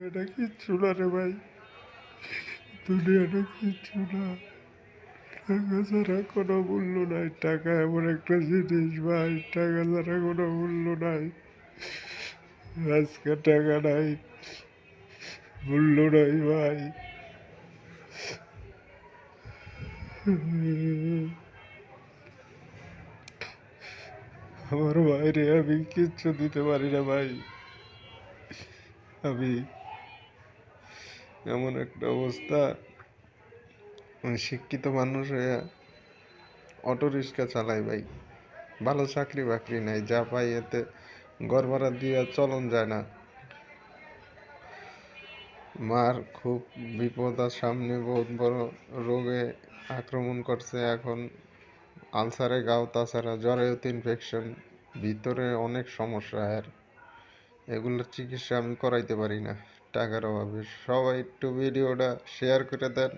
এটা কিচ্ছু না রে ভাই, দুনিয়াটা কিচ্ছু না। টাকা ছাড়া কোনো মূল্য নাই। টাকা এমন একটা জিনিস ভাই, টাকা ছাড়া কোনো মূল্য নাই। আজকে টাকা নাই, মূল্য নাই ভাই। আমার ভাইরে আমি কিচ্ছু দিতে পারি না ভাই। আমি এমন একটা অবস্থা, আমি শিক্ষিত মানুষ হয়ে অটো রিক্সা চালাই ভাই। ভালো চাকরি বাকরি নাই, যা পাই এতে ঘর ভাড়া দিয়ে চলন যায় না। মার খুব বিপদ, আর সামনে বহুত বড় রোগে আক্রমণ করছে এখন। আলসারে গাও, তাছাড়া জরায়ুতে ইনফেকশন, ভিতরে অনেক সমস্যা। আর এগুলোর চিকিৎসা আমি করাইতে পারি না টাকার অভাবে। সবাই একটু ভিডিওটা শেয়ার করে দেন।